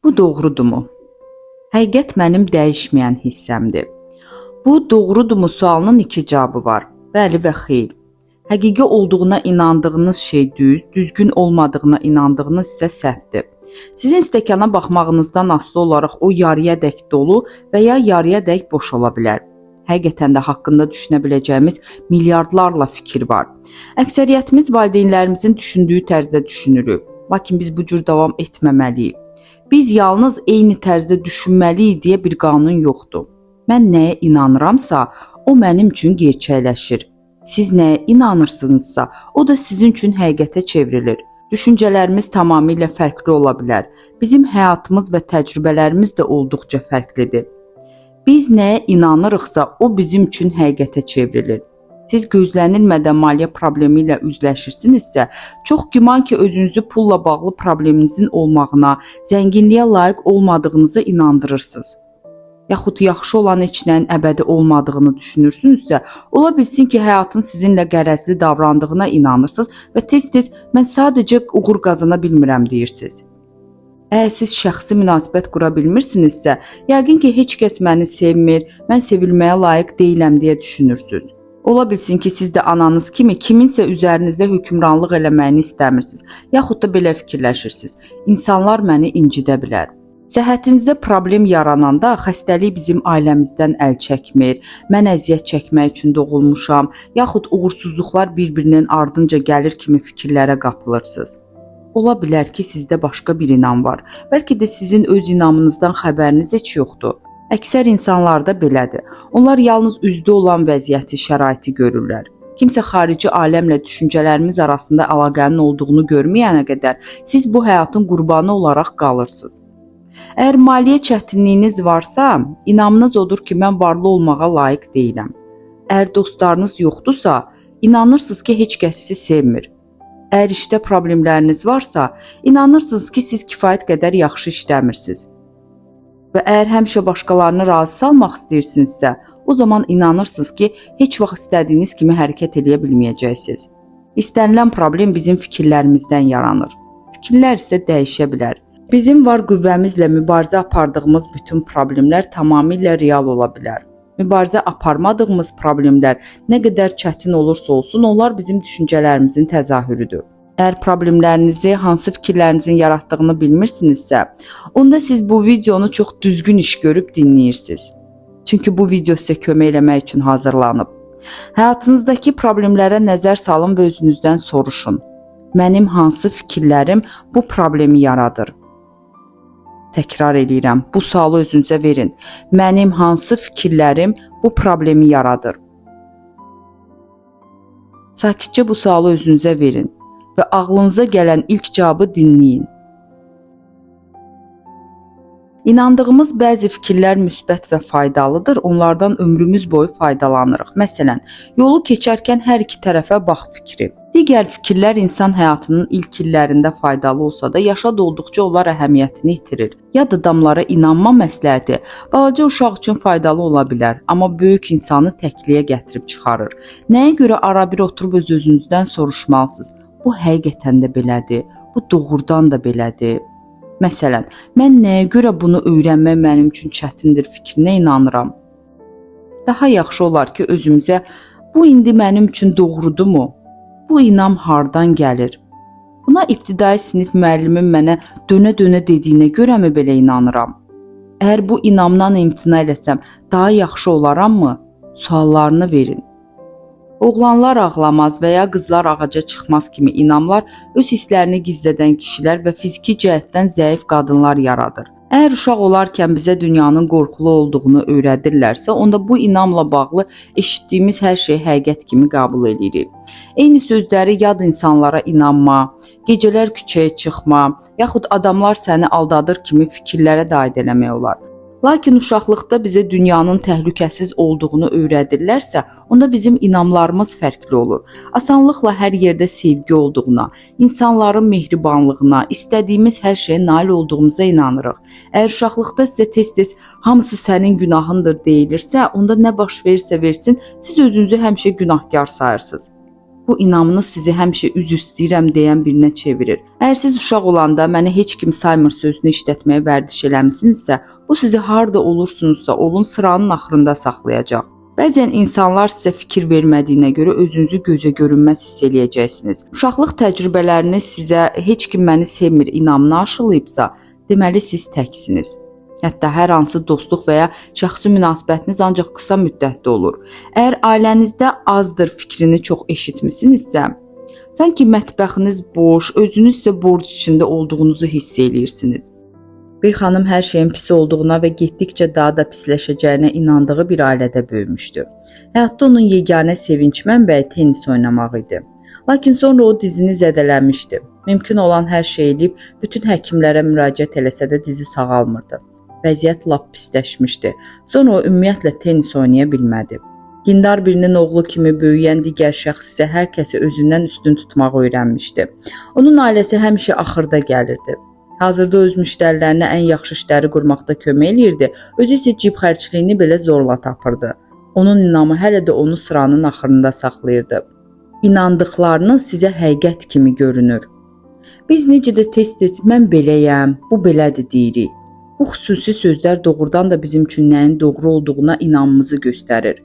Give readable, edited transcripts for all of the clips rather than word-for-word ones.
Bu doğrudurmu? Həqiqət mənim dəyişməyən hissəmdir. Bu doğrudurmu sualının iki cavabı var. Bəli və xeyr. Həqiqi olduğuna inandığınız şey düz, düzgün olmadığına inandığınız isə səhvdir. Sizin stəkana baxmağınızdan asılı olaraq o yarıyadək dolu və ya yarıyadək boş ola bilər. Həqiqətən də haqqında düşünə biləcəyimiz milyardlarla fikir var. Əksəriyyətimiz valideynlərimizin düşündüyü tərzdə düşünürük. Lakin biz bu cür davam etməməliyik. Biz yalnız eyni tərzdə düşünməliyik deyə bir qanun yoxdur. Mən nəyə inanıramsa, o mənim üçün gerçəkləşir. Siz nəyə inanırsınızsa, o da sizin üçün həqiqətə çevrilir. Düşüncələrimiz tamamilə fərqli ola bilər. Bizim həyatımız və təcrübələrimiz də olduqca fərqlidir. Biz nəyə inanırıqsa, o bizim üçün həqiqətə çevrilir. Siz gözlənilmədən maliyyə problemi ilə üzləşirsinizsə, çox güman ki, özünüzü pulla bağlı probleminizin olmağına, zənginliyə layiq olmadığınıza inandırırsınız. Yaxud yaxşı olan heç nəyin əbədi olmadığını düşünürsünüzsə, ola bilsin ki, həyatın sizinlə qərəzli davrandığına inanırsınız və tez-tez mən sadəcə uğur qazana bilmirəm deyirsiniz. Əgər siz şəxsi münasibət qura bilmirsinizsə, yəqin ki, heç kəs məni sevmir, mən sevilməyə layiq deyiləm deyə düşünürsünüz. Ola bilsin ki, siz də ananız kimi kiminsə üzərinizdə hökmranlıq eləməyini istəmirsiniz, yaxud da belə fikirləşirsiniz. İnsanlar məni incidə bilər. Səhhətinizdə problem yarananda xəstəlik bizim ailəmizdən əl çəkmir, mən əziyyət çəkmək üçün doğulmuşam, yaxud uğursuzluqlar bir-birinin ardınca gəlir kimi fikirlərə qapılırsınız. Ola bilər ki, sizdə başqa bir inam var. Bəlkə də sizin öz inamınızdan xəbəriniz heç yoxdur. Əksər insanlarda belədir. Onlar yalnız üzdə olan vəziyyəti, şəraiti görürlər. Kimsə xarici aləmlə düşüncələrimiz arasında əlaqənin olduğunu görməyənə qədər siz bu həyatın qurbanı olaraq qalırsınız. Əgər maliyyə çətinliyiniz varsa, inamınız odur ki, mən varlı olmağa layiq deyiləm. Əgər dostlarınız yoxdursa, inanırsınız ki, heç kəs sizi sevmir. Əgər işdə problemləriniz varsa, inanırsınız ki, siz kifayət qədər yaxşı işləmirsiniz. Və əgər həmişə başqalarını razı salmaq istəyirsinizsə, o zaman inanırsınız ki, heç vaxt istədiyiniz kimi hərəkət edə bilməyəcəksiniz. İstənilən problem bizim fikirlərimizdən yaranır. Fikirlər isə dəyişə bilər. Bizim var qüvvəmizlə mübarizə apardığımız bütün problemlər tamamilə real ola bilər. Mübarizə aparmadığımız problemlər nə qədər çətin olursa olsun, onlar bizim düşüncələrimizin təzahürüdür. Əgər problemlərinizi, hansı fikirlərinizin yaratdığını bilmirsinizsə, onda siz bu videonu çox düzgün iş görüb dinləyirsiniz. Çünki bu video sizə kömək eləmək üçün hazırlanıb. Həyatınızdakı problemlərə nəzər salın və özünüzdən soruşun. Mənim hansı fikirlərim bu problemi yaradır? Təkrar edirəm, bu sualı özünüzə verin. Mənim hansı fikirlərim bu problemi yaradır? Sakitcə bu sualı özünüzə verin və ağlınıza gələn ilk cavabı dinləyin. İnandığımız bəzi fikirlər müsbət və faydalıdır, onlardan ömrümüz boyu faydalanırıq. Məsələn, yolu keçərkən hər iki tərəfə bax fikri. Digər fikirlər insan həyatının ilk illərində faydalı olsa da, yaşa dolduqca onlar əhəmiyyətini itirir. Yad adamlara inanma məsləhəti balaca uşaq üçün faydalı ola bilər, amma böyük insanı təkliyə gətirib çıxarır. Nəyə görə ara bir oturub öz-özünüzdən soruşmalısınız? Bu həqiqətən də belədir, bu doğrudan da belədir. Məsələn, mən nəyə görə bunu öyrənmək mənim üçün çətindir fikrinə inanıram. Daha yaxşı olar ki, özümüzə bu indi mənim üçün doğrudurmu? Bu inam hardan gəlir? Buna ibtidai sinif müəllimim mənə dönə-dönə dediyinə görəmi belə inanıram? Əgər bu inamdan imtina eləsəm, daha yaxşı olaramı? Suallarını verin. Oğlanlar ağlamaz və ya qızlar ağaca çıxmaz kimi inamlar öz hisslərini gizlədən kişilər və fiziki cəhətdən zəif qadınlar yaradır. Əgər uşaq olarkən bizə dünyanın qorxulu olduğunu öyrədirlərsə, onda bu inamla bağlı eşitdiyimiz hər şeyi həqiqət kimi qəbul edirik. Eyni sözləri yad insanlara inanma, gecələr küçəyə çıxma, yaxud adamlar səni aldadır kimi fikirlərə də aid eləmək olar. Lakin uşaqlıqda bizə dünyanın təhlükəsiz olduğunu öyrədirlərsə, onda bizim inamlarımız fərqli olur. Asanlıqla hər yerdə sevgi olduğuna, insanların mehribanlığına, istədiyimiz hər şeyə nail olduğumuza inanırıq. Əgər uşaqlıqda sizə tez-tez hamısı sənin günahındır deyilirsə, onda nə baş verirsə versin, siz özünüzü həmişə günahkar sayırsınız. Bu inamınız sizi həmişə üzr istəyirəm deyən birinə çevirir. Əgər siz uşaq olanda məni heç kim saymır sözünü işlətməyə vərdiş eləmisinizsə, bu sizi harda olursunuzsa olun sıranın axırında saxlayacaq. Bəzən insanlar sizə fikir vermədiyinə görə özünüzü gözə görünməz hiss eləyəcəksiniz. Uşaqlıq təcrübələriniz sizə heç kim məni sevmir inamını aşılayıbsa, deməli siz təksiniz. Hətta hər hansı dostluq və ya şəxsi münasibətiniz ancaq qısa müddətli olur. Əgər ailənizdə azdır fikrini çox eşitmisinizsə, sanki mətbəxiniz boş, özünüz isə borc içində olduğunuzu hiss eləyirsiniz. Bir xanım hər şeyin pis olduğuna və getdikcə daha da pisləşəcəyinə inandığı bir ailədə böyümüşdü. Həyatda onun yeganə sevinç mənbəyi tennis oynamaq idi. Lakin sonra o dizini zədələnmişdi. Mümkün olan hər şey eləyib bütün həkimlərə müraciət eləsə də dizi sağalmırdı. Vəziyyət lap pisləşmişdi. Sonra o ümumiyyətlə tennis oynaya bilmədi. Dindar birinin oğlu kimi böyüyən digər şəxs isə hər kəsi özündən üstün tutmağı öyrənmişdi. Onun ailəsi həmişə axırda gəlirdi. Hazırda öz müştərilərinə ən yaxşı işləri qurmaqda kömək eləyirdi, özü isə cib xərcliyini belə zorla tapırdı. Onun inamı hələ də onu sıranın axırında saxlayırdı. İnandıqlarınız sizə həqiqət kimi görünür. Biz necə də tez-tez mən beləyəm, bu belədir deyirik. Bu xüsusi sözlər doğrudan da bizim üçün nəyin doğru olduğuna inamımızı göstərir.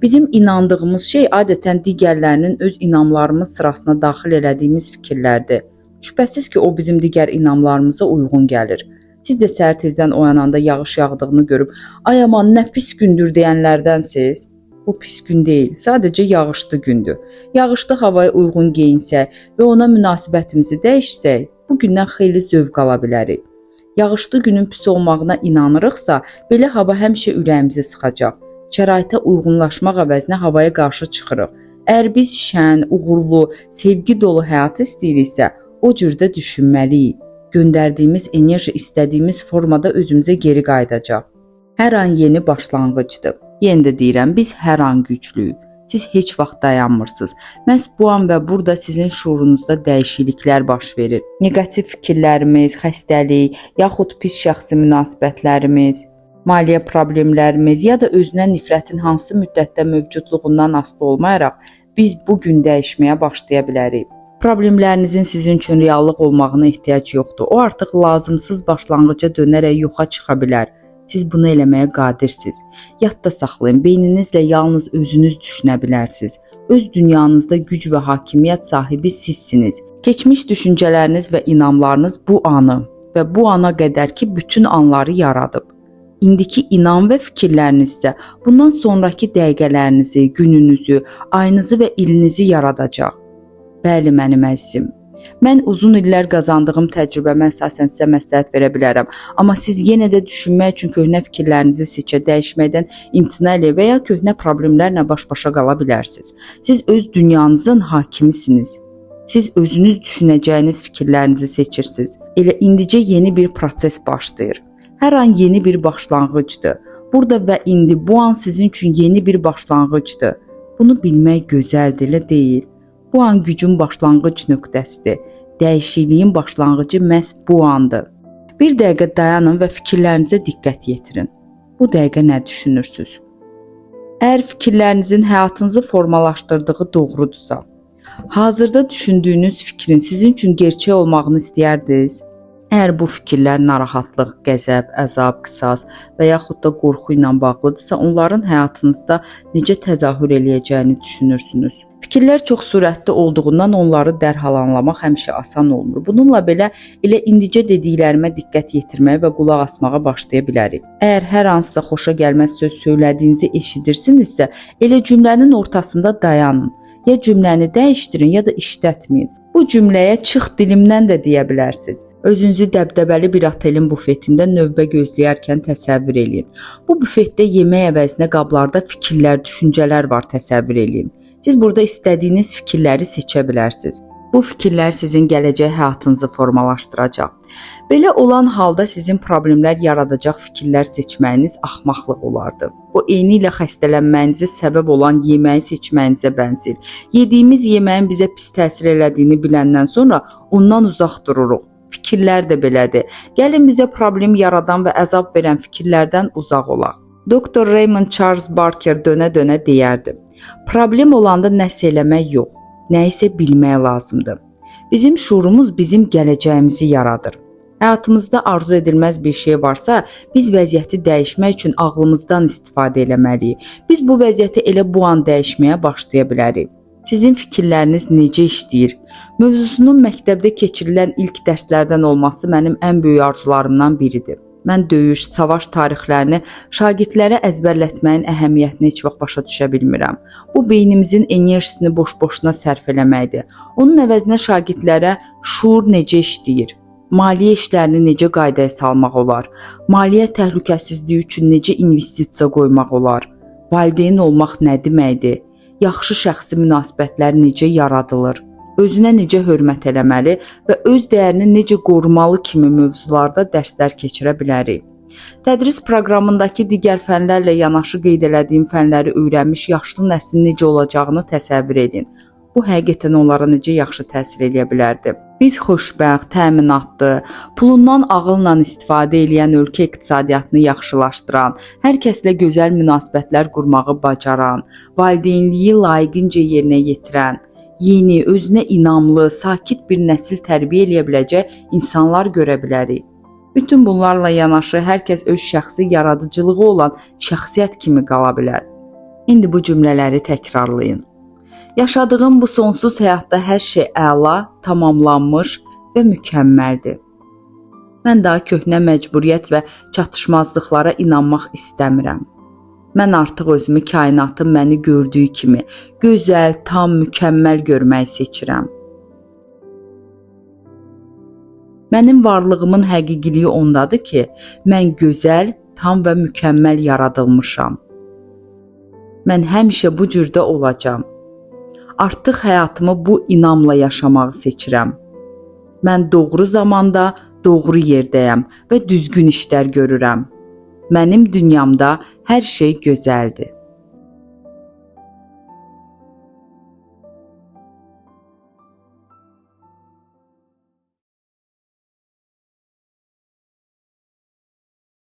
Bizim inandığımız şey adətən digərlərinin öz inamlarımız sırasına daxil elədiyimiz fikirlərdir. Şübhəsiz ki, o bizim digər inamlarımıza uyğun gəlir. Siz də səhər tezdən oyananda yağış yağdığını görüb, ay aman nə pis gündür deyənlərdənsiz. Bu pis gün deyil, sadəcə yağışlı gündür. Yağışlı havaya uyğun geyinsək və ona münasibətimizi dəyişsək, bu gündən xeyli zövq ala bilərik. Yağışlı günün pis olmağına inanırıqsa, belə hava həmişə ürəyimizi sıxacaq. Şəraitə uyğunlaşmaq əvəzinə havaya qarşı çıxırıq. Əgər biz şən, uğurlu, sevgi dolu həyat istəyiriksə, o cürdə düşünməliyik. Göndərdiyimiz enerji istədiyimiz formada özümüzə geri qayıdacaq. Hər an yeni başlanğıcdır. Yenə də deyirəm, biz hər an güclüyük. Siz heç vaxt dayanmırsınız. Məhz bu an və burada sizin şuurunuzda dəyişikliklər baş verir. Neqativ fikirlərimiz, xəstəlik, yaxud pis şəxsi münasibətlərimiz, maliyyə problemlərimiz ya da özünə nifrətin hansı müddətdə mövcudluğundan asılı olmayaraq biz bu gün dəyişməyə başlaya bilərik. Problemlərinizin sizin üçün reallıq olmağına ehtiyac yoxdur. O artıq lazımsız başlanğıca dönərək yoxa çıxa bilər. Siz bunu eləməyə qadirsiniz. Yadda saxlayın, beyninizlə yalnız özünüz düşünə bilərsiniz. Öz dünyanızda güc və hakimiyyət sahibi sizsiniz. Keçmiş düşüncələriniz və inamlarınız bu anı və bu ana qədərki bütün anları yaradıb. İndiki inam və fikirləriniz isə bundan sonraki dəqiqələrinizi, gününüzü, ayınızı və ilinizi yaradacaq. Bəli, mənim əzizim. Mən uzun illər qazandığım təcrübəmə əsasən sizə məsləhət verə bilərəm. Amma siz yenə də düşünmək üçün köhnə fikirlərinizi seçə, dəyişməkdən imtina elə və ya köhnə problemlərlə baş-başa qala bilərsiniz. Siz öz dünyanızın hakimisiniz. Siz özünüz düşünəcəyiniz fikirlərinizi seçirsiniz. Elə indicə yeni bir proses başlayır. Hər an yeni bir başlanğıcdır. Burada və indi bu an sizin üçün yeni bir başlanğıcdır. Bunu bilmək gözəldir, elə deyil. Bu an gücün başlanğıc nöqtəsidir. Dəyişikliyin başlanğıcı məhz bu andır. Bir dəqiqə dayanın və fikirlərinizə diqqət yetirin. Bu dəqiqə nə düşünürsünüz? Əgər fikirlərinizin həyatınızı formalaşdırdığı doğrudursa, hazırda düşündüyünüz fikrin sizin üçün gerçək olmağını istəyərdiniz? Əgər bu fikirlər narahatlıq, qəzəb, əzab, qisas və yaxud da qorxu ilə bağlıdırsa, onların həyatınızda necə təzahür eləyəcəyini düşünürsünüz. Fikirlər çox sürətli olduğundan onları dərhal anlamaq həmişə asan olmur. Bununla belə elə indicə dediklərimə diqqət yetirməyə və qulaq asmağa başlaya bilərik. Əgər hər hansısa xoşa gəlməz söz söylədiyinizi eşidirsinizsə, elə cümlənin ortasında dayanın. Ya cümləni dəyişdirin, ya da işlətməyin. Bu cümləyə çıx dilimdən də deyə bilərsiniz. Özünüzü dəbdəbəli bir otelin bufetində növbə gözləyərkən təsəvvür eləyin. Bu bufetdə yemək əvəzinə qablarda fikirlər, düşüncələr var təsəvvür eləyin. Siz burada istədiyiniz fikirləri seçə bilərsiniz. Bu fikirlər sizin gələcək həyatınızı formalaşdıracaq. Belə olan halda sizin problemlər yaradacaq fikirlər seçməyiniz axmaqlıq olardı. Bu eyni ilə xəstələnməyinizə səbəb olan yeməyi seçməyinizə bənzəyir. Yediyimiz yeməyin bizə pis təsir elədiyini biləndən sonra ondan uzaq dururuq. Fikirlər də belədir. Gəlin bizə problem yaradan və əzab verən fikirlərdən uzaq olaq. Dr. Raymond Charles Barker dönə-dönə deyərdi: problem olanda nəsə eləmək yox, nə isə bilmək lazımdır. Bizim şuurumuz bizim gələcəyimizi yaradır. Həyatımızda arzu edilməz bir şey varsa, biz vəziyyəti dəyişmək üçün ağlımızdan istifadə etməliyik. Biz bu vəziyyəti elə bu an dəyişməyə başlaya bilərik. Sizin fikirləriniz necə işləyir? Mövzusunun məktəbdə keçirilən ilk dərslərdən olması mənim ən böyük arzularımdan biridir. Mən döyüş, savaş tarixlərini şagirdlərə əzbərlətməyin əhəmiyyətini heç vaxt başa düşə bilmirəm. Bu beynimizin enerjisini boş-boşuna sərf eləməkdir. Onun əvəzinə şagirdlərə şuur necə işləyir? Maliyyə işlərini necə qaydaya salmaq olar? Maliyyə təhlükəsizliyi üçün necə investisiya qoymaq olar? Valideyn olmaq nə deməkdir? Yaxşı şəxsi münasibətlər necə yaradılır? Özünə necə hörmət eləməli və öz dəyərini necə qorumalı kimi mövzularda dərslər keçirə bilərik. Tədris proqramındakı digər fənlərlə yanaşı qeyd elədiyim fənləri öyrənmiş yaşlı nəslin necə olacağını təsəvvür edin. Bu həqiqətən onlara necə yaxşı təsir edə bilərdi. Biz xoşbəxt, təminatlı, pulundan ağılla istifadə edən ölkə iqtisadiyyatını yaxşılaşdıran, hər kəslə gözəl münasibətlər qurmağı bacaran, valideynliyi layiqincə yerinə yetirən, yeni, özünə inamlı, sakit bir nəsil tərbiyə edə biləcək insanlar görə bilərik. Bütün bunlarla yanaşı hər kəs öz şəxsi yaradıcılığı olan şəxsiyyət kimi qala bilər. İndi bu cümlələri təkrarlayın. Yaşadığım bu sonsuz həyatda hər şey əla, tamamlanmış və mükəmməldir. Mən daha köhnə məcburiyyət və çatışmazlıqlara inanmaq istəmirəm. Mən artıq özümü kainatın məni gördüyü kimi gözəl, tam, mükəmməl görməyi seçirəm. Mənim varlığımın həqiqiliyi ondadır ki, mən gözəl, tam və mükəmməl yaradılmışam. Mən həmişə bu cürdə olacam. Artıq həyatımı bu inamla yaşamağı seçirəm. Mən doğru zamanda, doğru yerdəyəm və düzgün işlər görürəm. Mənim dünyamda hər şey gözəldir.